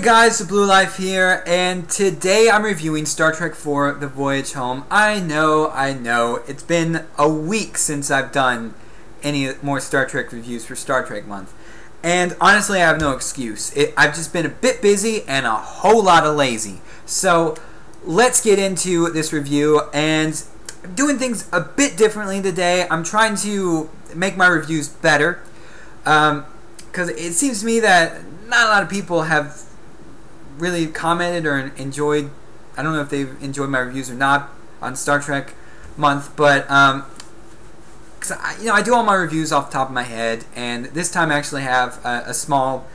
guys, BluLife here, and today I'm reviewing Star Trek IV: The Voyage Home. I know, it's been a week since I've done any more Star Trek reviews for Star Trek month. And honestly, I have no excuse. I've just been a bit busy and a whole lot of lazy. So, let's get into this review, and I'm doing things a bit differently today. I'm trying to make my reviews better, because it seems to me that not a lot of people have really commented or enjoyed. I don't know if they've enjoyed my reviews or not on Star Trek month, but because I do all my reviews off the top of my head, and this time I actually have a small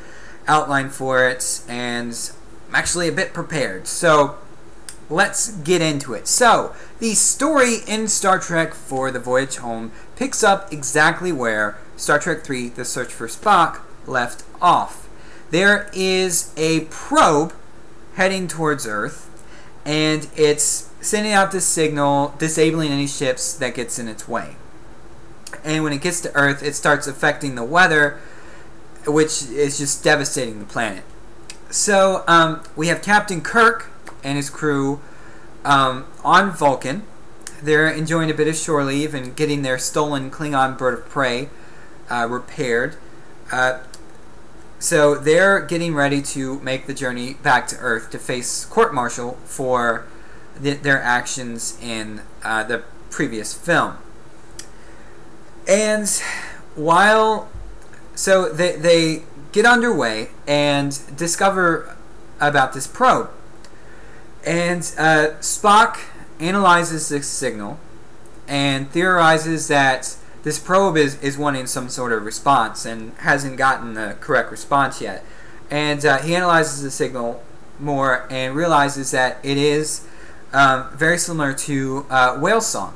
outline for it, and I'm actually a bit prepared. So let's get into it. So the story in Star Trek IV: The Voyage Home picks up exactly where Star Trek III: The Search for Spock left off. There is a probe heading towards Earth, and it's sending out this signal disabling any ships that gets in its way. And when it gets to Earth, it starts affecting the weather, which is just devastating the planet. So we have Captain Kirk and his crew on Vulcan. They're enjoying a bit of shore leave and getting their stolen Klingon bird of prey repaired. So they're getting ready to make the journey back to Earth to face court-martial for their actions in the previous film. And so they get underway and discover about this probe. And Spock analyzes this signal and theorizes that this probe is wanting some sort of response and hasn't gotten the correct response yet. And he analyzes the signal more and realizes that it is very similar to whale song.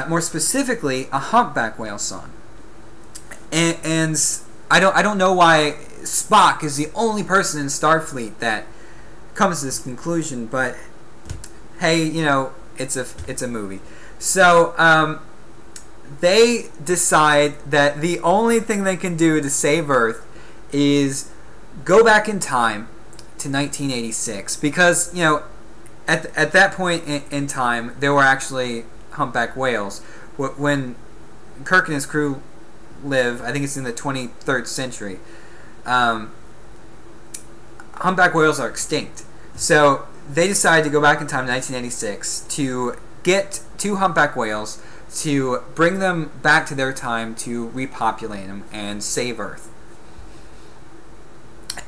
More specifically, a humpback whale song. And I don't know why Spock is the only person in Starfleet that comes to this conclusion, but hey, it's a movie. So they decide that the only thing they can do to save Earth is go back in time to 1986, because at that point in time there were actually humpback whales. When Kirk and his crew live, I think it's in the 23rd century, humpback whales are extinct. So they decide to go back in time to 1986 to get two humpback whales, to bring them back to their time, to repopulate them and save Earth.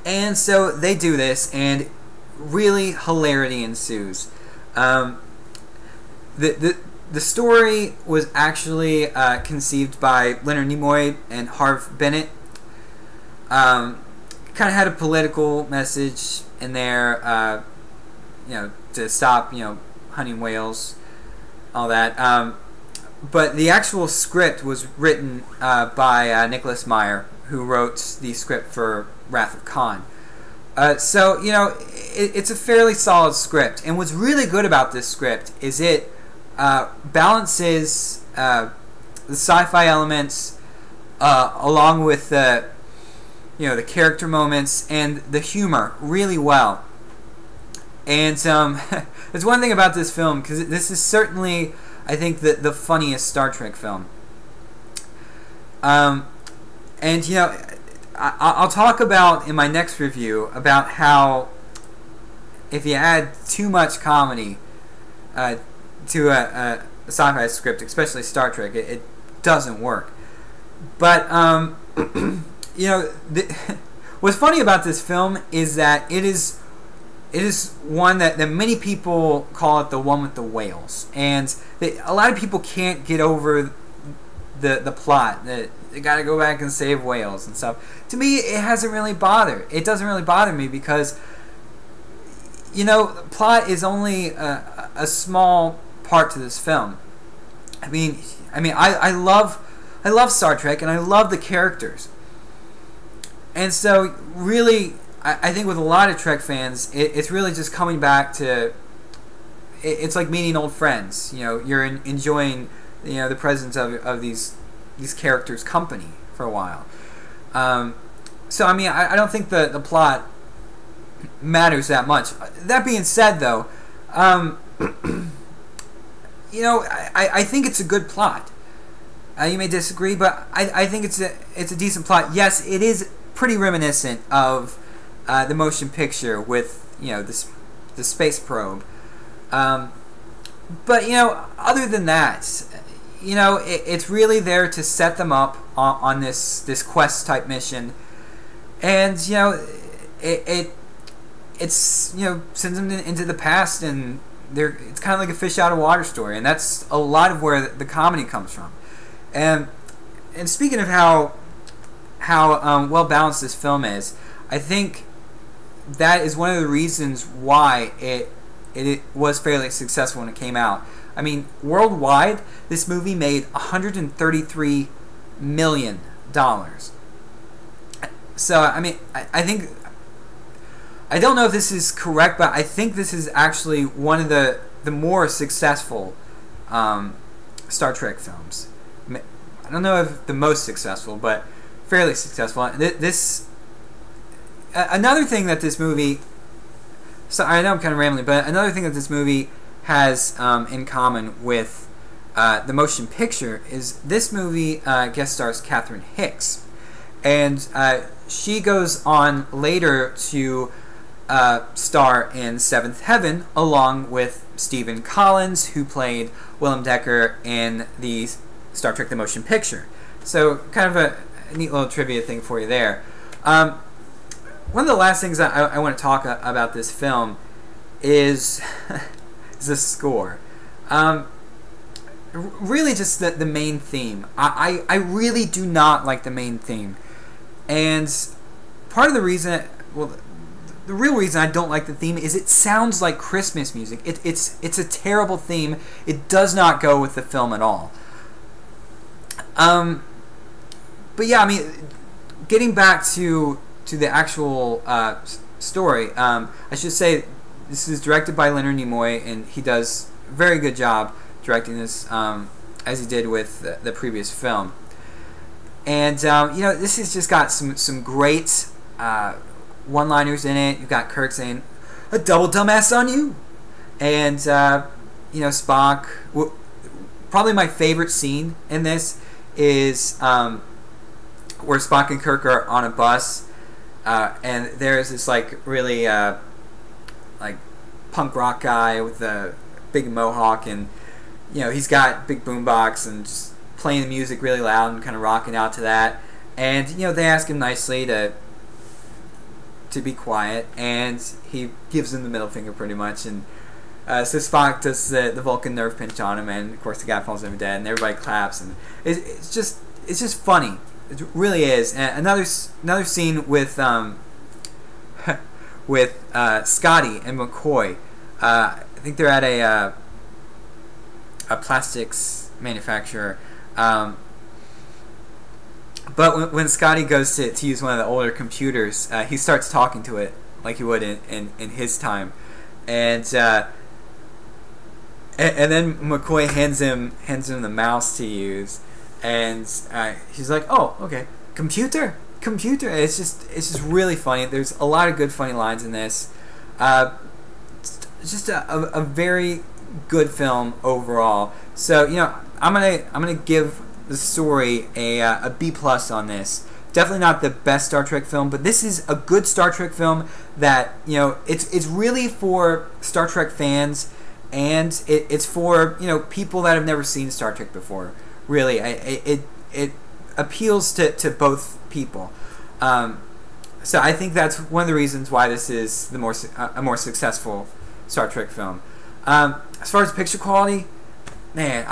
And so they do this, and really hilarity ensues. The story was actually conceived by Leonard Nimoy and Harve Bennett. Kind of had a political message in there, to stop, hunting whales, all that. But the actual script was written by Nicholas Meyer, who wrote the script for Wrath of Khan. So, it's a fairly solid script. And what's really good about this script is it balances the sci-fi elements along with the character moments and the humor really well. And there's one thing about this film, because this is certainly, I think, the funniest Star Trek film. And I'll talk about in my next review about how if you add too much comedy to a sci-fi script, especially Star Trek, it doesn't work. But what's funny about this film is that it is one that many people call it the one with the whales, and a lot of people can't get over the plot that they got to go back and save whales and stuff. To me, it hasn't really bothered. It doesn't really bother me because the plot is only a small part to this film. I mean, I love Star Trek, and I love the characters, and so really, I think with a lot of Trek fans, it's really just coming back to. It's like meeting old friends. You're enjoying the presence of these characters' company for a while. So I mean, I don't think the plot matters that much. That being said, though, you know, I think it's a good plot. You may disagree, but I think it's a decent plot. Yes, it is pretty reminiscent of the motion picture with, you know, the space probe. But, you know, other than that, you know, it's really there to set them up on this quest type mission, and, you know, it's, you know, sends them into the past, and it's kind of like a fish out of water story, and that's a lot of where the comedy comes from. And speaking of how well balanced this film is, I think that is one of the reasons why it was fairly successful when it came out. I mean, worldwide, this movie made $133 million. So, I mean, I think, I don't know if this is correct, but I think this is actually one of the more successful Star Trek films. I don't know if the most successful, but fairly successful. Another thing that this movie, so I know I'm kind of rambling, but another thing that this movie has in common with the motion picture is this movie guest stars Catherine Hicks, and she goes on later to star in Seventh Heaven along with Stephen Collins, who played Willem Decker in the Star Trek the Motion Picture. So kind of a neat little trivia thing for you there. One of the last things I want to talk about this film is the score. Really just the main theme. I really do not like the main theme. And part of the reason, well, the real reason I don't like the theme is it sounds like Christmas music. It's a terrible theme. It does not go with the film at all. But yeah, I mean, getting back to the actual story, I should say this is directed by Leonard Nimoy, and he does a very good job directing this, as he did with the previous film. And you know, this has just got some great one-liners in it. You've got Kirk saying, "A double dumbass on you," and you know, Spock. Probably my favorite scene in this is where Spock and Kirk are on a bus, and there's this like really like punk rock guy with a big mohawk, and you know, he's got big boombox and just playing the music really loud and kind of rocking out to that. And you know, they ask him nicely to be quiet, and he gives them the middle finger pretty much. And so Spock does the Vulcan nerve pinch on him, and of course the guy falls over dead, and everybody claps, and it's just funny. It really is. And another scene with with Scotty and McCoy. I think they're at a plastics manufacturer. But when Scotty goes to use one of the older computers, he starts talking to it like he would in his time, and then McCoy hands him the mouse to use, and he's like, "Oh, okay, computer." It's just really funny. There's a lot of good funny lines in this. It's just a very good film overall. So you know, I'm gonna give the story a B+ on this. Definitely not the best Star Trek film, but this is a good Star Trek film that, you know, it's really for Star Trek fans, and it's for, you know, people that have never seen Star Trek before. Really, it appeals to both people. So I think that's one of the reasons why this is a more successful Star Trek film. As far as picture quality, man,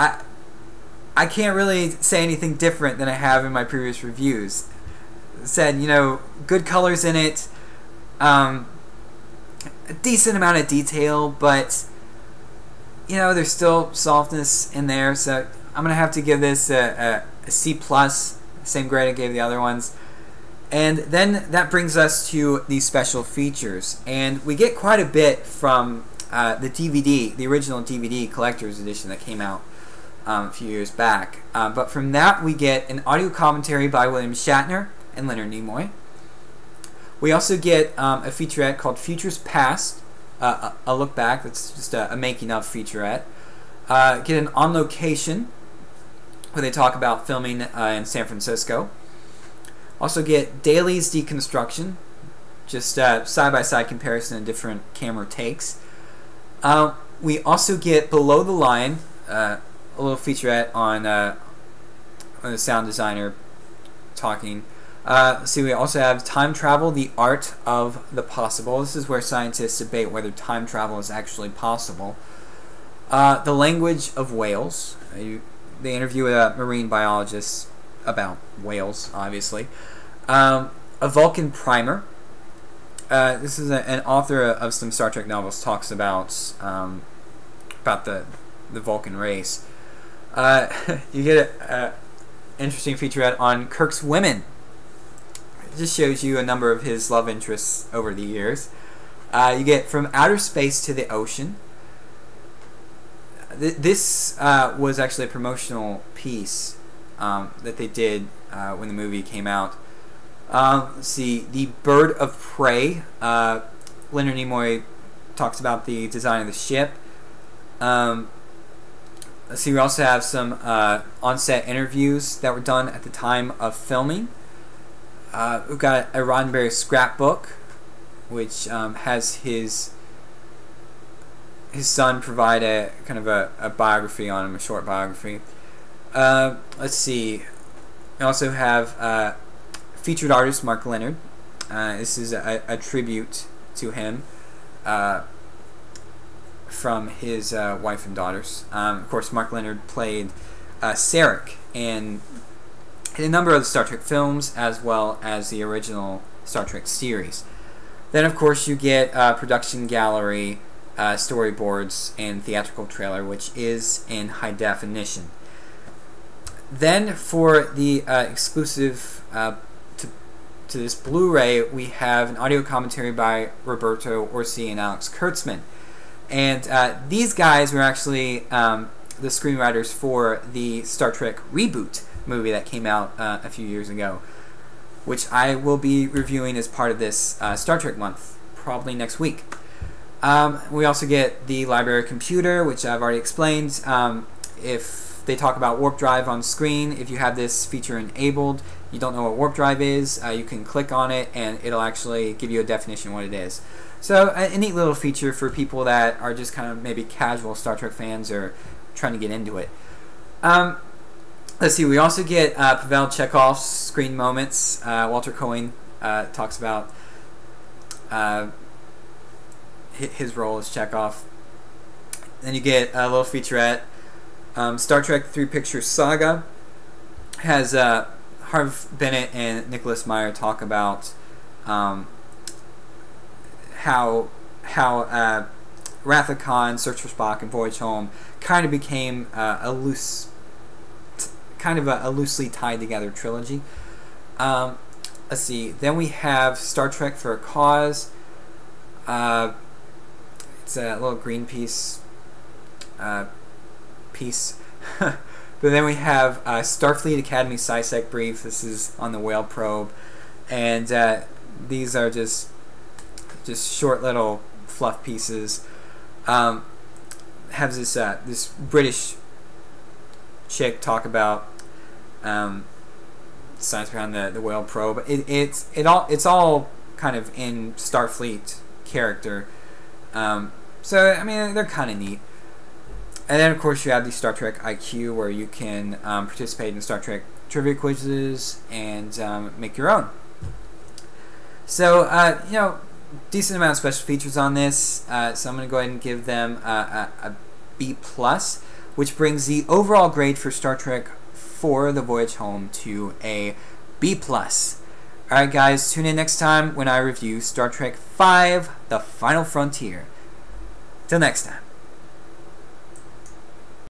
I can't really say anything different than I have in my previous reviews. Said, you know, good colors in it, a decent amount of detail, but you know, there's still softness in there. So I'm gonna have to give this a C+, same grade I gave the other ones. And then that brings us to the special features, and we get quite a bit from the DVD, the original DVD collector's edition that came out a few years back. But from that we get an audio commentary by William Shatner and Leonard Nimoy. We also get a featurette called Futures Past, a look back. That's just a making of featurette. Get an On Location, where they talk about filming in San Francisco. Also get Daly's Deconstruction, just side-by-side comparison of different camera takes. We also get Below the Line, a little featurette on the sound designer talking. See, we also have Time Travel, The Art of the Possible. This is where scientists debate whether time travel is actually possible. The Language of Whales. They interview a marine biologist about whales, obviously. A Vulcan Primer. This is an author of some Star Trek novels, talks about the Vulcan race. You get an interesting featurette on Kirk's women. It just shows you a number of his love interests over the years. You get From Outer Space to the Ocean. This was actually a promotional piece that they did when the movie came out. Let's see, The Bird of Prey. Leonard Nimoy talks about the design of the ship. Let's see, we also have some on-set interviews that were done at the time of filming. We've got a Roddenberry scrapbook, which has his son provide a kind of a biography on him, a short biography. Let's see, we also have featured artist Mark Leonard. This is a tribute to him from his wife and daughters. Of course, Mark Leonard played Sarek in a number of the Star Trek films, as well as the original Star Trek series. Then, of course, you get production gallery, storyboards, and theatrical trailer, which is in high definition. Then, for the exclusive to this Blu-ray, we have an audio commentary by Roberto Orci and Alex Kurtzman. And these guys were actually the screenwriters for the Star Trek reboot movie that came out a few years ago, which I will be reviewing as part of this Star Trek month, probably next week. We also get the library computer, which I've already explained. If they talk about warp drive on screen, if you have this feature enabled, you don't know what warp drive is, you can click on it and it'll actually give you a definition of what it is. So a neat little feature for people that are just kind of maybe casual Star Trek fans or trying to get into it. Let's see, we also get Pavel Chekhov's screen moments. Walter Cohen talks about his role as Chekhov. Then you get a little featurette. Star Trek 3-Picture Saga has Harv Bennett and Nicholas Meyer talk about how Wrath of Khan, Search for Spock, and Voyage Home kind of became a loosely tied together trilogy. Let's see. Then we have Star Trek for a Cause. It's a little Greenpeace piece. But then we have Starfleet Academy SciSec brief. This is on the whale probe, and these are just short little fluff pieces. Have this this British chick talk about science behind the whale probe. It's all kind of in Starfleet character. So I mean, they're kind of neat. And then, of course, you have the Star Trek IQ, where you can participate in Star Trek trivia quizzes and make your own. So, you know, decent amount of special features on this. So I'm going to go ahead and give them a B+, which brings the overall grade for Star Trek for the Voyage Home to a B+. Alright, guys, tune in next time when I review Star Trek V, The Final Frontier. Till next time.